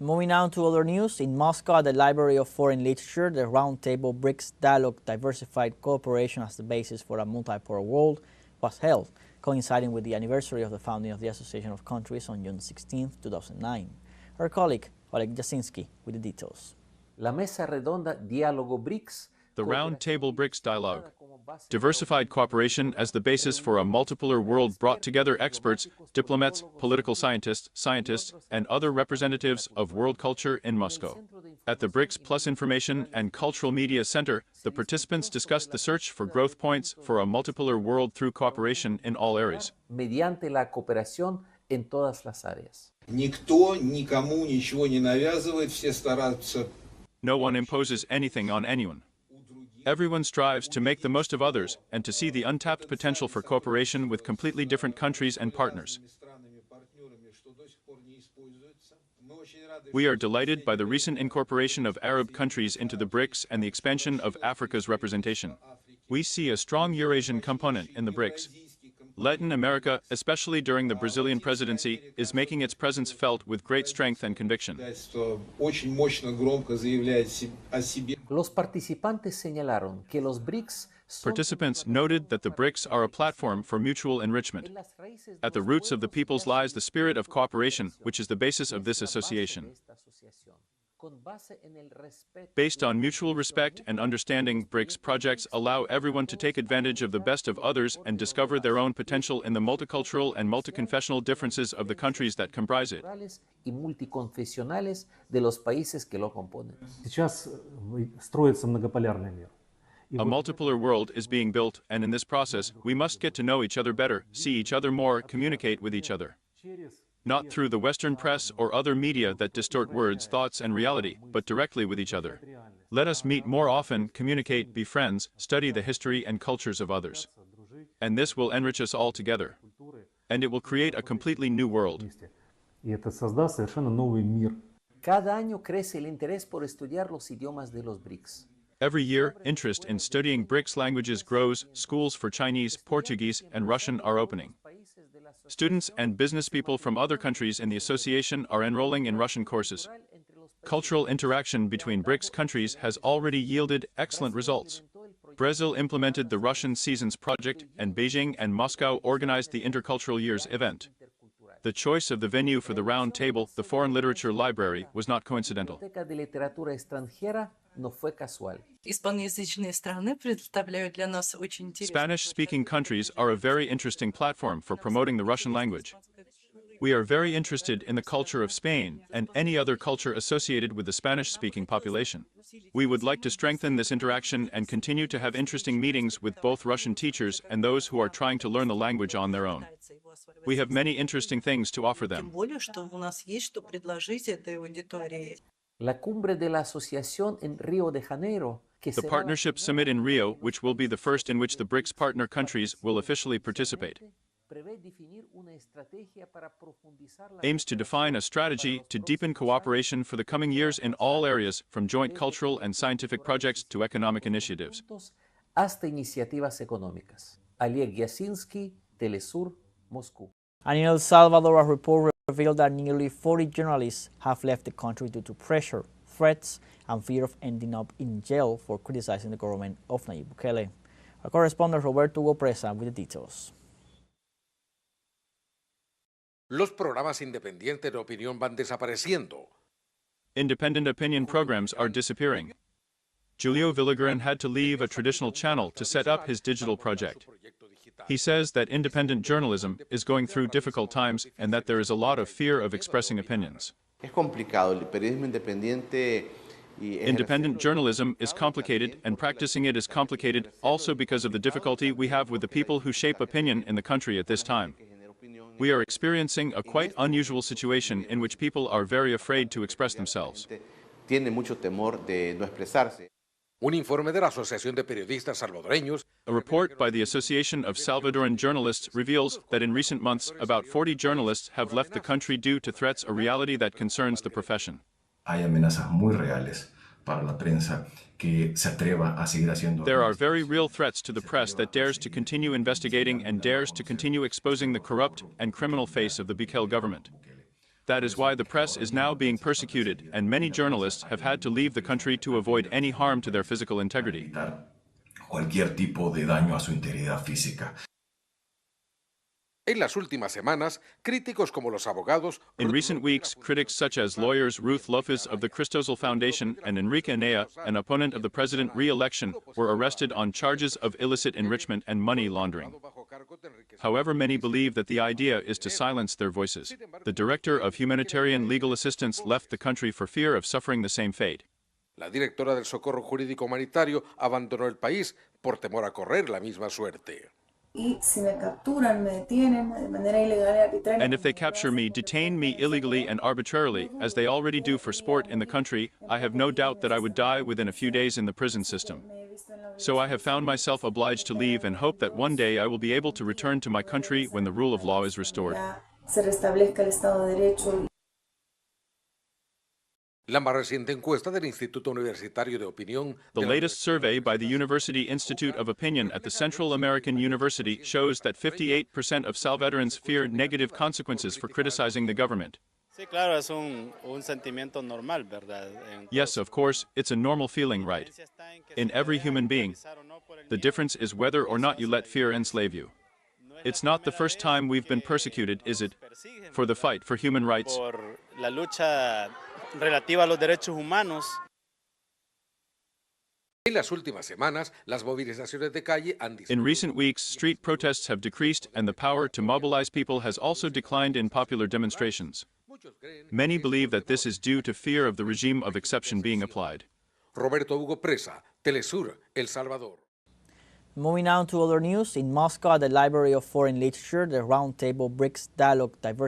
Moving on to other news, in Moscow at the Library of Foreign Literature, the Roundtable BRICS Dialogue Diversified Cooperation as the Basis for a Multipolar World was held, coinciding with the anniversary of the founding of the Association of Countries on June 16, 2009. Our colleague, Oleg Jasinski, with the details. La Mesa Redonda Diálogo BRICS. The Round Table BRICS Dialogue. Diversified cooperation as the basis for a multipolar world brought together experts, diplomats, political scientists, and other representatives of world culture in Moscow. At the BRICS Plus Information and Cultural Media Center, the participants discussed the search for growth points for a multipolar world through cooperation in all areas. Mediante la cooperación en todas las áreas. Никто никому ничего не навязывает, все стараются. No one imposes anything on anyone. Everyone strives to make the most of others and to see the untapped potential for cooperation with completely different countries and partners. We are delighted by the recent incorporation of Arab countries into the BRICS and the expansion of Africa's representation. We see a strong Eurasian component in the BRICS. Latin America, especially during the Brazilian presidency, is making its presence felt with great strength and conviction. Los participantes señalaron que los BRICS Participants noted that the BRICS are a platform for mutual enrichment. At the roots of the peoples lies the spirit of cooperation, which is the basis of this association. Based on mutual respect and understanding, BRICS projects allow everyone to take advantage of the best of others and discover their own potential in the multicultural and multiconfessional differences of the countries that comprise it. A multipolar world is being built, and in this process, we must get to know each other better, see each other more, communicate with each other. Not through the Western press or other media that distort words, thoughts, and reality, but directly with each other. Let us meet more often, communicate, be friends, study the history and cultures of others. And this will enrich us all together. And it will create a completely new world. Cada año crece el interés por estudiar los idiomas de los BRICS. Every year, interest in studying BRICS languages grows. Schools for Chinese, Portuguese, and Russian are opening. Students and business people from other countries in the association are enrolling in Russian courses. Cultural interaction between BRICS countries has already yielded excellent results. Brazil implemented the Russian Seasons Project, and Beijing and Moscow organized the Intercultural Years event. The choice of the venue for the round table, the Foreign Literature Library, was not coincidental. Spanish-speaking countries are a very interesting platform for promoting the Russian language. We are very interested in the culture of Spain and any other culture associated with the Spanish-speaking population. We would like to strengthen this interaction and continue to have interesting meetings with both Russian teachers and those who are trying to learn the language on their own. We have many interesting things to offer them. La Cumbre de la Asociación en Río de Janeiro, the Partnership Summit in Rio, which will be the first in which the BRICS partner countries will officially participate, aims to define a strategy to deepen cooperation for the coming years in all areas, from joint cultural and scientific projects to economic initiatives. Hasta iniciativas económicas. Oleg Jasinski, teleSUR, Moscow. And in El Salvador, a report revealed that nearly 40 journalists have left the country due to pressure, threats, and fear of ending up in jail for criticizing the government of Nayib Bukele. Our correspondent Roberto Wopresa with the details. Los programas independientes de opinión van desapareciendo. Independent opinion programs are disappearing. Julio Villagrán had to leave a traditional channel to set up his digital project. He says that independent journalism is going through difficult times and that there is a lot of fear of expressing opinions. Independent journalism is complicated, and practicing it is complicated also because of the difficulty we have with the people who shape opinion in the country at this time. We are experiencing a quite unusual situation in which people are very afraid to express themselves. Un informe de la Asociación de Periodistas Salvadoreños. A report by the Association of Salvadoran Journalists reveals that in recent months, about 40 journalists have left the country due to threats, a reality that concerns the profession. Hay amenazas muy reales para la prensa que se atreva a seguir haciendo. There are very real threats to the press that dares to continue investigating and dares to continue exposing the corrupt and criminal face of the Bukele government. That is why the press is now being persecuted, and many journalists have had to leave the country to avoid any harm to their physical integrity. Cualquier tipo de daño a su integridad física. En las últimas semanas, críticos como los abogados... In recent weeks, critics such as lawyers Ruth Lopez of the Christozel Foundation and Enrique Anea, an opponent of the president's re-election, were arrested on charges of illicit enrichment and money laundering. However, many believe that the idea is to silence their voices. The director of humanitarian legal assistance left the country for fear of suffering the same fate. La directora del Socorro Jurídico Humanitario abandonó el país por temor a correr la misma suerte. Y si me capturan, me detienen de manera ilegal y arbitraria. And if they capture me, detain me illegally and arbitrarily, as they already do for sport in the country, I have no doubt that I would die within a few days in the prison system. So I have found myself obliged to leave and hope that one day I will be able to return to my country when the rule of law is restored. Se restablezca el Estado de Derecho. La más reciente encuesta del Instituto Universitario de Opinión... The latest survey by the University Institute of Opinion at the Central American University shows that 58% of Salvadorans fear negative consequences for criticizing the government. Sí, claro, es un sentimiento normal, ¿verdad? Yes, of course, it's a normal feeling, right? In every human being. The difference is whether or not you let fear enslave you. It's not the first time we've been persecuted, is it? For the fight for human rights. Por la lucha relativa a los derechos humanos. En las últimas semanas, las movilizaciones de calle han disminuido. In recent weeks, street protests have decreased and the power to mobilize people has also declined in popular demonstrations. Many believe that this is due to fear of the regime of exception being applied. Roberto Hugo Presa, teleSUR, El Salvador. Moving on to other news, in Moscow, at the Library of Foreign Literature, the roundtable BRICS Dialogue Diversity